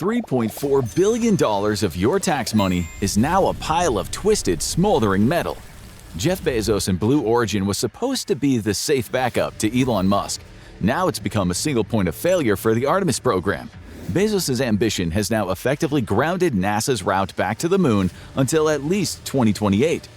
$3.4 billion of your tax money is now a pile of twisted, smoldering metal. Jeff Bezos and Blue Origin was supposed to be the safe backup to Elon Musk. Now it's become a single point of failure for the Artemis program. Bezos' ambition has now effectively grounded NASA's route back to the moon until at least 2028.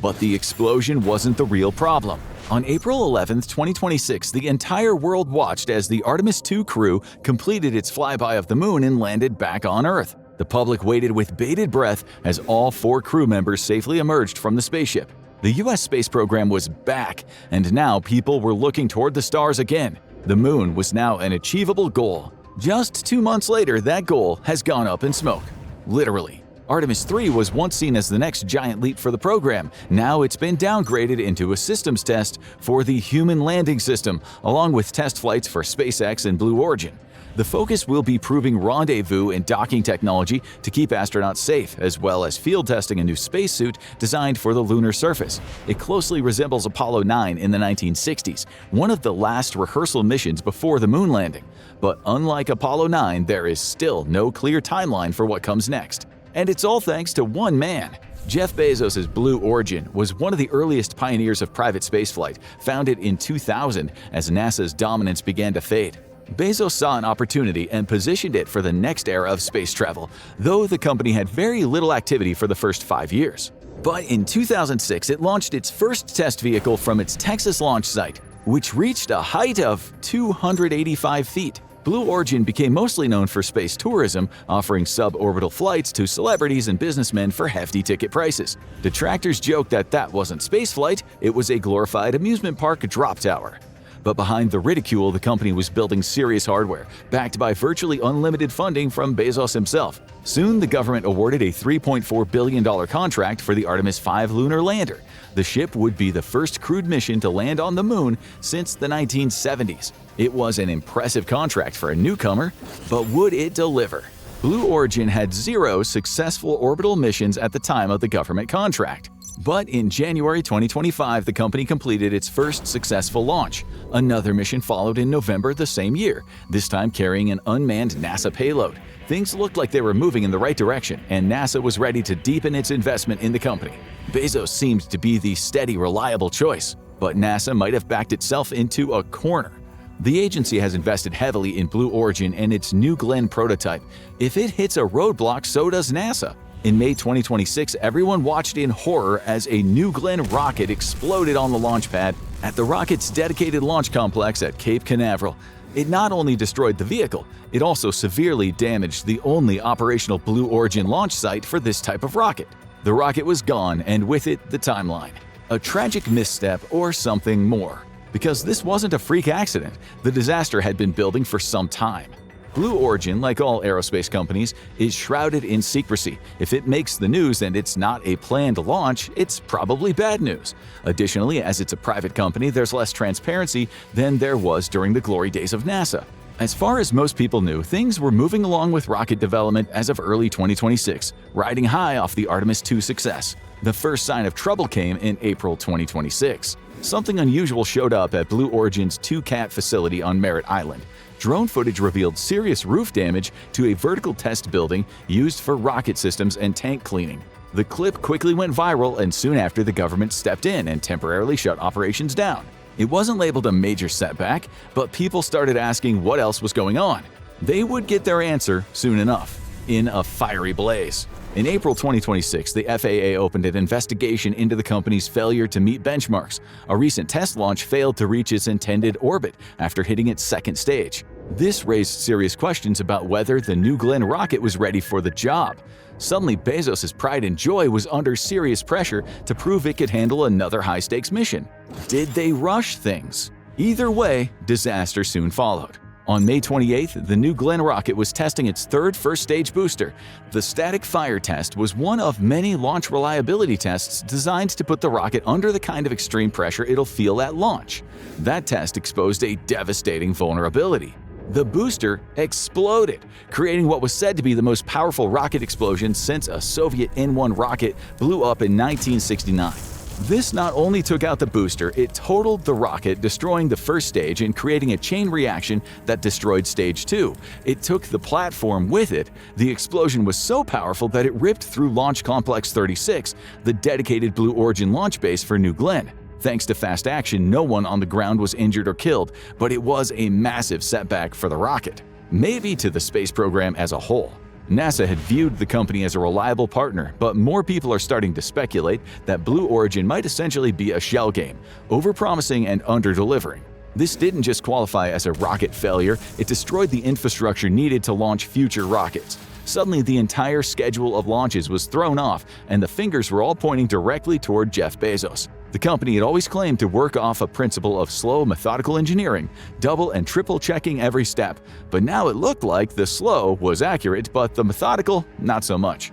But the explosion wasn't the real problem. On April 11, 2026, the entire world watched as the Artemis II crew completed its flyby of the moon and landed back on Earth. The public waited with bated breath as all 4 crew members safely emerged from the spaceship. The US space program was back, and now people were looking toward the stars again. The moon was now an achievable goal. Just 2 months later, that goal has gone up in smoke. Literally. Artemis III was once seen as the next giant leap for the program. Now it's been downgraded into a systems test for the Human Landing System, along with test flights for SpaceX and Blue Origin. The focus will be proving rendezvous and docking technology to keep astronauts safe, as well as field testing a new spacesuit designed for the lunar surface. It closely resembles Apollo 9 in the 1960s, one of the last rehearsal missions before the moon landing. But unlike Apollo 9, there is still no clear timeline for what comes next. And it's all thanks to one man. Jeff Bezos' Blue Origin was one of the earliest pioneers of private spaceflight, founded in 2000 as NASA's dominance began to fade. Bezos saw an opportunity and positioned it for the next era of space travel, though the company had very little activity for the first 5 years. But in 2006, it launched its first test vehicle from its Texas launch site, which reached a height of 285 feet. Blue Origin became mostly known for space tourism, offering suborbital flights to celebrities and businessmen for hefty ticket prices. Detractors joked that that wasn't spaceflight, it was a glorified amusement park drop tower. But behind the ridicule, the company was building serious hardware, backed by virtually unlimited funding from Bezos himself. Soon, the government awarded a $3.4 billion contract for the Artemis V lunar lander. The ship would be the first crewed mission to land on the moon since the 1970s. It was an impressive contract for a newcomer, but would it deliver? Blue Origin had 0 successful orbital missions at the time of the government contract. But in January 2025, the company completed its first successful launch. Another mission followed in November the same year, this time carrying an unmanned NASA payload. Things looked like they were moving in the right direction, and NASA was ready to deepen its investment in the company. Bezos seemed to be the steady, reliable choice, but NASA might have backed itself into a corner. The agency has invested heavily in Blue Origin and its New Glenn prototype. If it hits a roadblock, so does NASA. In May 2026, everyone watched in horror as a New Glenn rocket exploded on the launch pad at the rocket's dedicated launch complex at Cape Canaveral. It not only destroyed the vehicle, it also severely damaged the only operational Blue Origin launch site for this type of rocket. The rocket was gone, and with it, the timeline. A tragic misstep or something more. Because this wasn't a freak accident, the disaster had been building for some time. Blue Origin, like all aerospace companies, is shrouded in secrecy. If it makes the news and it's not a planned launch, it's probably bad news. Additionally, as it's a private company, there's less transparency than there was during the glory days of NASA. As far as most people knew, things were moving along with rocket development as of early 2026, riding high off the Artemis II success. The first sign of trouble came in April 2026. Something unusual showed up at Blue Origin's 2CAT facility on Merritt Island. Drone footage revealed serious roof damage to a vertical test building used for rocket systems and tank cleaning. The clip quickly went viral, and soon after, the government stepped in and temporarily shut operations down. It wasn't labeled a major setback, but people started asking what else was going on. They would get their answer soon enough, in a fiery blaze. In April 2026, the FAA opened an investigation into the company's failure to meet benchmarks. A recent test launch failed to reach its intended orbit after hitting its second stage. This raised serious questions about whether the New Glenn rocket was ready for the job. Suddenly, Bezos' pride and joy was under serious pressure to prove it could handle another high-stakes mission. Did they rush things? Either way, disaster soon followed. On May 28th, the New Glenn rocket was testing its third first-stage booster. The static fire test was one of many launch reliability tests designed to put the rocket under the kind of extreme pressure it'll feel at launch. That test exposed a devastating vulnerability. The booster exploded, creating what was said to be the most powerful rocket explosion since a Soviet N-1 rocket blew up in 1969. This not only took out the booster, it totaled the rocket, destroying the first stage and creating a chain reaction that destroyed stage 2. It took the platform with it. The explosion was so powerful that it ripped through Launch Complex 36, the dedicated Blue Origin launch base for New Glenn. Thanks to fast action, no one on the ground was injured or killed, but it was a massive setback for the rocket. Maybe to the space program as a whole. NASA had viewed the company as a reliable partner, but more people are starting to speculate that Blue Origin might essentially be a shell game, overpromising and under-delivering. This didn't just qualify as a rocket failure, it destroyed the infrastructure needed to launch future rockets. Suddenly, the entire schedule of launches was thrown off, and the fingers were all pointing directly toward Jeff Bezos. The company had always claimed to work off a principle of slow, methodical engineering, double and triple checking every step, but now it looked like the slow was accurate, but the methodical, not so much.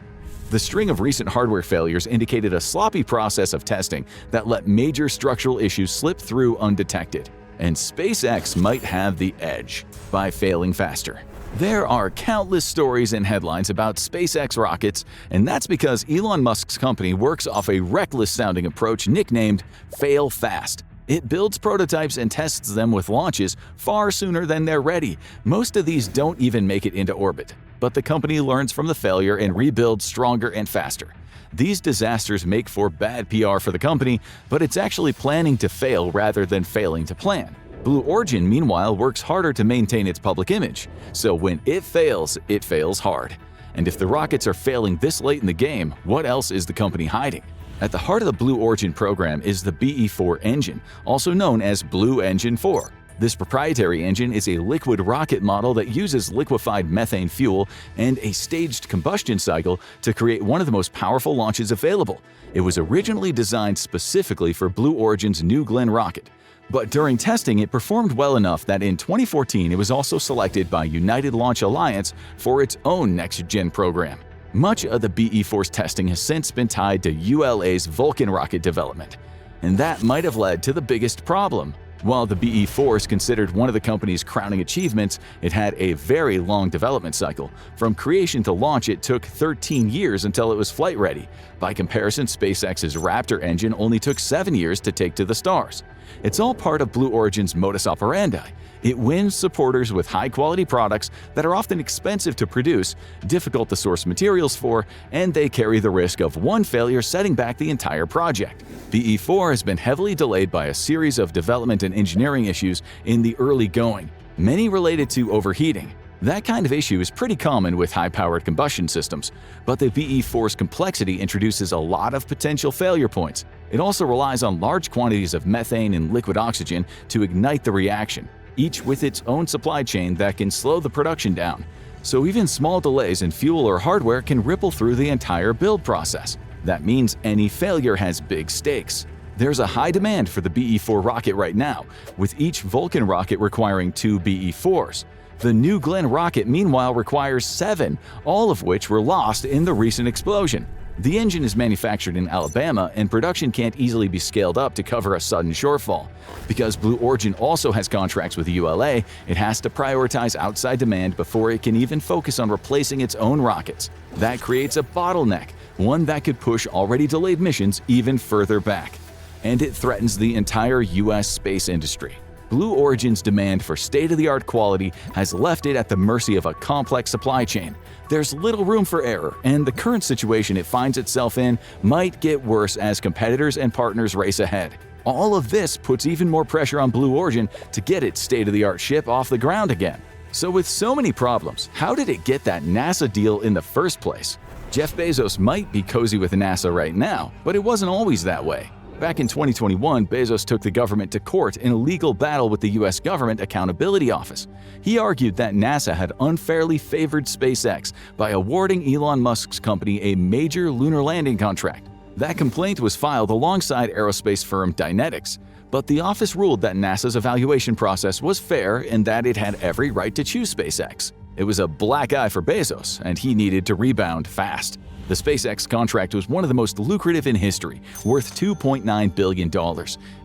The string of recent hardware failures indicated a sloppy process of testing that let major structural issues slip through undetected. And SpaceX might have the edge by failing faster. There are countless stories and headlines about SpaceX rockets, and that's because Elon Musk's company works off a reckless-sounding approach nicknamed "fail fast." It builds prototypes and tests them with launches far sooner than they're ready. Most of these don't even make it into orbit, but the company learns from the failure and rebuilds stronger and faster. These disasters make for bad PR for the company, but it's actually planning to fail rather than failing to plan. Blue Origin, meanwhile, works harder to maintain its public image, so when it fails hard. And if the rockets are failing this late in the game, what else is the company hiding? At the heart of the Blue Origin program is the BE-4 engine, also known as Blue Engine 4. This proprietary engine is a liquid rocket model that uses liquefied methane fuel and a staged combustion cycle to create one of the most powerful launches available. It was originally designed specifically for Blue Origin's New Glenn rocket. But during testing, it performed well enough that in 2014 it was also selected by United Launch Alliance for its own next-gen program. Much of the BE-4's testing has since been tied to ULA's Vulcan rocket development, and that might have led to the biggest problem. While the BE-4 is considered one of the company's crowning achievements, it had a very long development cycle. From creation to launch, it took 13 years until it was flight ready. By comparison, SpaceX's Raptor engine only took 7 years to take to the stars. It's all part of Blue Origin's modus operandi. It wins supporters with high-quality products that are often expensive to produce, difficult to source materials for, and they carry the risk of one failure setting back the entire project. BE-4 has been heavily delayed by a series of development and engineering issues in the early going, many related to overheating. That kind of issue is pretty common with high-powered combustion systems, but the BE-4's complexity introduces a lot of potential failure points. It also relies on large quantities of methane and liquid oxygen to ignite the reaction, each with its own supply chain that can slow the production down. So even small delays in fuel or hardware can ripple through the entire build process. That means any failure has big stakes. There's a high demand for the BE-4 rocket right now, with each Vulcan rocket requiring 2 BE-4s. The New Glenn rocket, meanwhile, requires 7, all of which were lost in the recent explosion. The engine is manufactured in Alabama, and production can't easily be scaled up to cover a sudden shortfall. Because Blue Origin also has contracts with the ULA, it has to prioritize outside demand before it can even focus on replacing its own rockets. That creates a bottleneck, one that could push already delayed missions even further back. And it threatens the entire US space industry. Blue Origin's demand for state-of-the-art quality has left it at the mercy of a complex supply chain. There's little room for error, and the current situation it finds itself in might get worse as competitors and partners race ahead. All of this puts even more pressure on Blue Origin to get its state-of-the-art ship off the ground again. So with so many problems, how did it get that NASA deal in the first place? Jeff Bezos might be cozy with NASA right now, but it wasn't always that way. Back in 2021, Bezos took the government to court in a legal battle with the U.S. Government Accountability Office. He argued that NASA had unfairly favored SpaceX by awarding Elon Musk's company a major lunar landing contract. That complaint was filed alongside aerospace firm Dynetics, but the office ruled that NASA's evaluation process was fair and that it had every right to choose SpaceX. It was a black eye for Bezos, and he needed to rebound fast. The SpaceX contract was one of the most lucrative in history, worth $2.9 billion.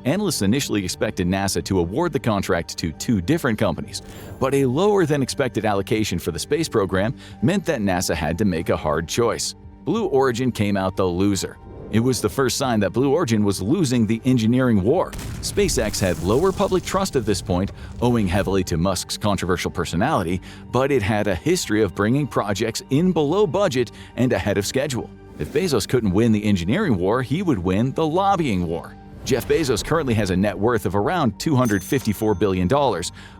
Analysts initially expected NASA to award the contract to 2 different companies, but a lower-than-expected allocation for the space program meant that NASA had to make a hard choice. Blue Origin came out the loser. It was the first sign that Blue Origin was losing the engineering war. SpaceX had lower public trust at this point, owing heavily to Musk's controversial personality, but it had a history of bringing projects in below budget and ahead of schedule. If Bezos couldn't win the engineering war, he would win the lobbying war. Jeff Bezos currently has a net worth of around $254 billion,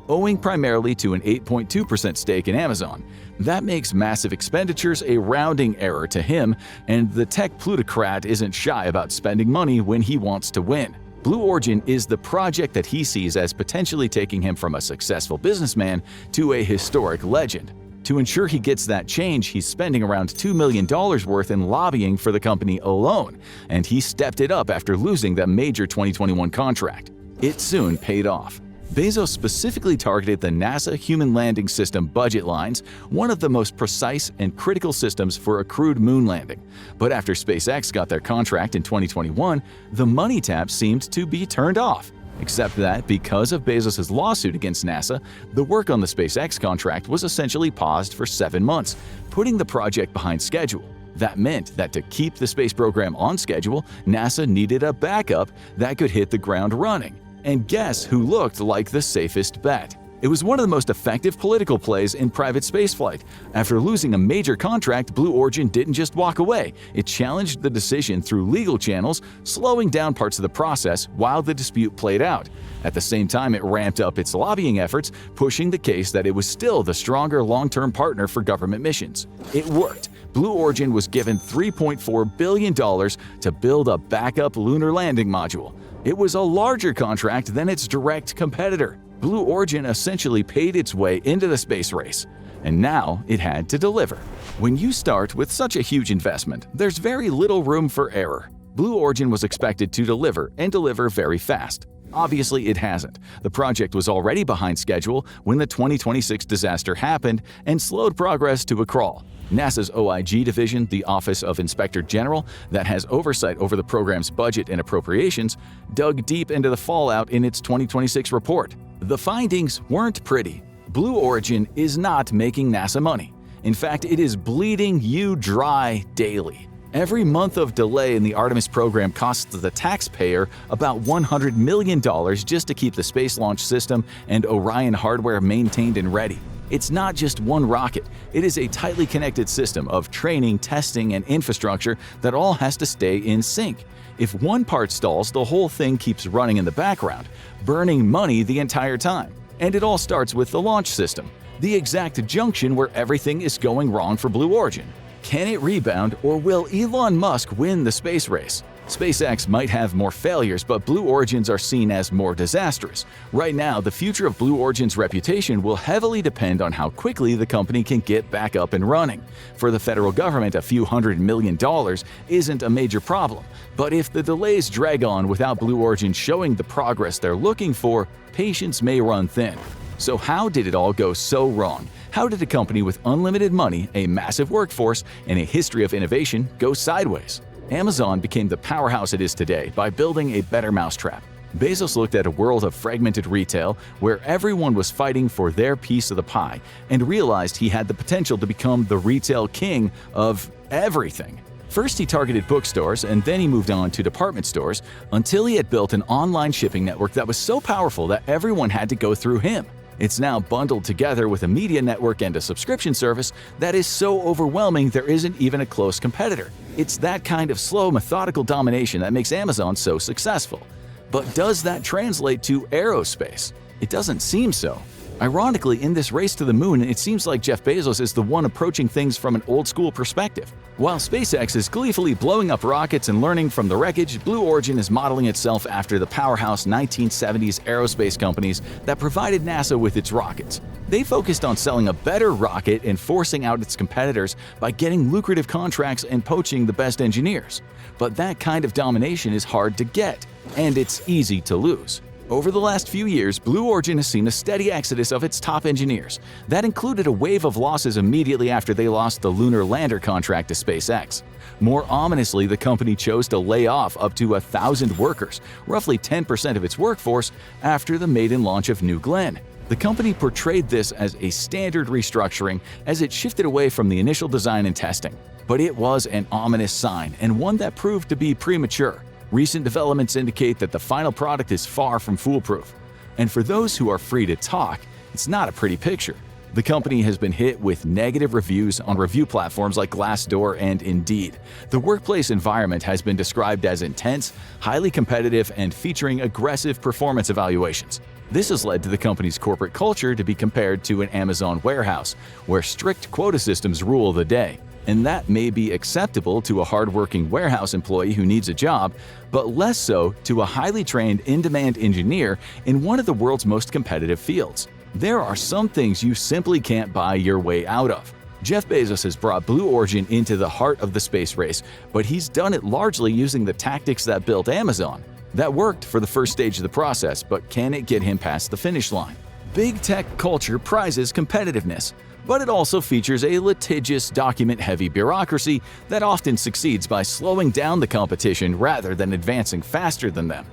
owing primarily to an 8.2% stake in Amazon. That makes massive expenditures a rounding error to him, and the tech plutocrat isn't shy about spending money when he wants to win. Blue Origin is the project that he sees as potentially taking him from a successful businessman to a historic legend. To ensure he gets that change, he's spending around $2 million worth in lobbying for the company alone, and he stepped it up after losing that major 2021 contract. It soon paid off. Bezos specifically targeted the NASA Human Landing System budget lines, one of the most precise and critical systems for a crewed moon landing. But after SpaceX got their contract in 2021, the money tap seemed to be turned off. Except that, because of Bezos' lawsuit against NASA, the work on the SpaceX contract was essentially paused for 7 months, putting the project behind schedule. That meant that to keep the space program on schedule, NASA needed a backup that could hit the ground running. And guess who looked like the safest bet? It was one of the most effective political plays in private spaceflight. After losing a major contract, Blue Origin didn't just walk away. It challenged the decision through legal channels, slowing down parts of the process while the dispute played out. At the same time, it ramped up its lobbying efforts, pushing the case that it was still the stronger long-term partner for government missions. It worked. Blue Origin was given $3.4 billion to build a backup lunar landing module. It was a larger contract than its direct competitor. Blue Origin essentially paid its way into the space race, and now it had to deliver. When you start with such a huge investment, there's very little room for error. Blue Origin was expected to deliver and deliver very fast. Obviously, it hasn't. The project was already behind schedule when the 2026 disaster happened and slowed progress to a crawl. NASA's OIG division, the Office of Inspector General, that has oversight over the program's budget and appropriations, dug deep into the fallout in its 2026 report. The findings weren't pretty. Blue Origin is not making NASA money. In fact, it is bleeding you dry daily. Every month of delay in the Artemis program costs the taxpayer about $100 million just to keep the space launch system and Orion hardware maintained and ready. It's not just one rocket. It is a tightly connected system of training, testing, and infrastructure that all has to stay in sync. If one part stalls, the whole thing keeps running in the background, burning money the entire time. And it all starts with the launch system, the exact junction where everything is going wrong for Blue Origin. Can it rebound, or will Elon Musk win the space race? SpaceX might have more failures, but Blue Origins are seen as more disastrous. Right now, the future of Blue Origin's reputation will heavily depend on how quickly the company can get back up and running. For the federal government, a few $100 million isn't a major problem. But if the delays drag on without Blue Origin showing the progress they're looking for, patience may run thin. So how did it all go so wrong? How did a company with unlimited money, a massive workforce, and a history of innovation go sideways? Amazon became the powerhouse it is today by building a better mousetrap. Bezos looked at a world of fragmented retail where everyone was fighting for their piece of the pie and realized he had the potential to become the retail king of everything. First, he targeted bookstores, and then he moved on to department stores until he had built an online shipping network that was so powerful that everyone had to go through him. It's now bundled together with a media network and a subscription service that is so overwhelming there isn't even a close competitor. It's that kind of slow, methodical domination that makes Amazon so successful. But does that translate to aerospace? It doesn't seem so. Ironically, in this race to the moon, it seems like Jeff Bezos is the one approaching things from an old-school perspective. While SpaceX is gleefully blowing up rockets and learning from the wreckage, Blue Origin is modeling itself after the powerhouse 1970s aerospace companies that provided NASA with its rockets. They focused on selling a better rocket and forcing out its competitors by getting lucrative contracts and poaching the best engineers. But that kind of domination is hard to get, and it's easy to lose. Over the last few years, Blue Origin has seen a steady exodus of its top engineers. That included a wave of losses immediately after they lost the lunar lander contract to SpaceX. More ominously, the company chose to lay off up to 1,000 workers, roughly 10% of its workforce, after the maiden launch of New Glenn. The company portrayed this as a standard restructuring as it shifted away from the initial design and testing. But it was an ominous sign, and one that proved to be premature. Recent developments indicate that the final product is far from foolproof. And for those who are free to talk, it's not a pretty picture. The company has been hit with negative reviews on review platforms like Glassdoor and Indeed. The workplace environment has been described as intense, highly competitive, and featuring aggressive performance evaluations. This has led to the company's corporate culture to be compared to an Amazon warehouse, where strict quota systems rule the day. And that may be acceptable to a hardworking warehouse employee who needs a job, but less so to a highly trained, in-demand engineer in one of the world's most competitive fields. There are some things you simply can't buy your way out of. Jeff Bezos has brought Blue Origin into the heart of the space race, but he's done it largely using the tactics that built Amazon. That worked for the first stage of the process, but can it get him past the finish line? Big tech culture prizes competitiveness, but it also features a litigious, document-heavy bureaucracy that often succeeds by slowing down the competition rather than advancing faster than them.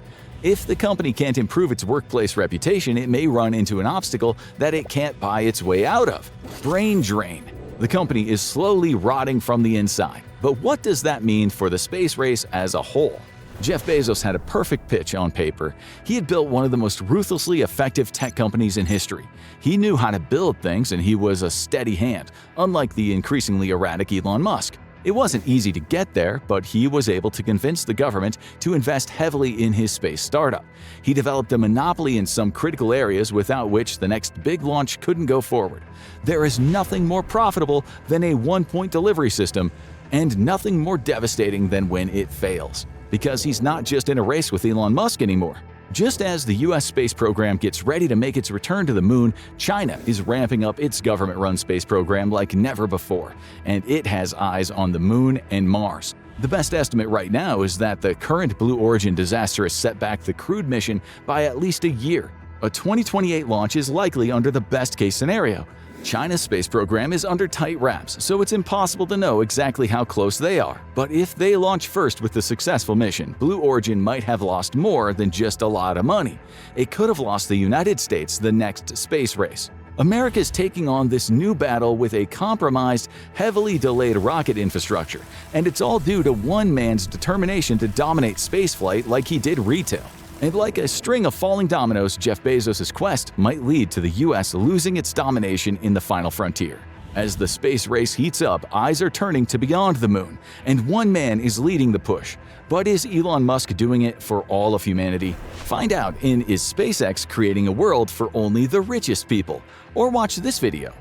If the company can't improve its workplace reputation, it may run into an obstacle that it can't buy its way out of. Brain drain. The company is slowly rotting from the inside. But what does that mean for the space race as a whole? Jeff Bezos had a perfect pitch on paper. He had built one of the most ruthlessly effective tech companies in history. He knew how to build things, and he was a steady hand, unlike the increasingly erratic Elon Musk. It wasn't easy to get there, but he was able to convince the government to invest heavily in his space startup. He developed a monopoly in some critical areas without which the next big launch couldn't go forward. There is nothing more profitable than a one-point delivery system, and nothing more devastating than when it fails. Because he's not just in a race with Elon Musk anymore. Just as the US space program gets ready to make its return to the moon, China is ramping up its government-run space program like never before, and it has eyes on the moon and Mars. The best estimate right now is that the current Blue Origin disaster has set back the crewed mission by at least a year. A 2028 launch is likely under the best-case scenario. China's space program is under tight wraps, so it's impossible to know exactly how close they are. But if they launch first with the successful mission, Blue Origin might have lost more than just a lot of money. It could have lost the United States the next space race. America is taking on this new battle with a compromised, heavily delayed rocket infrastructure, and it's all due to one man's determination to dominate spaceflight like he did retail. And like a string of falling dominoes, Jeff Bezos' quest might lead to the US losing its domination in the final frontier. As the space race heats up, eyes are turning to beyond the moon, and one man is leading the push. But is Elon Musk doing it for all of humanity? Find out in Is SpaceX creating a world for only the richest people? Or watch this video.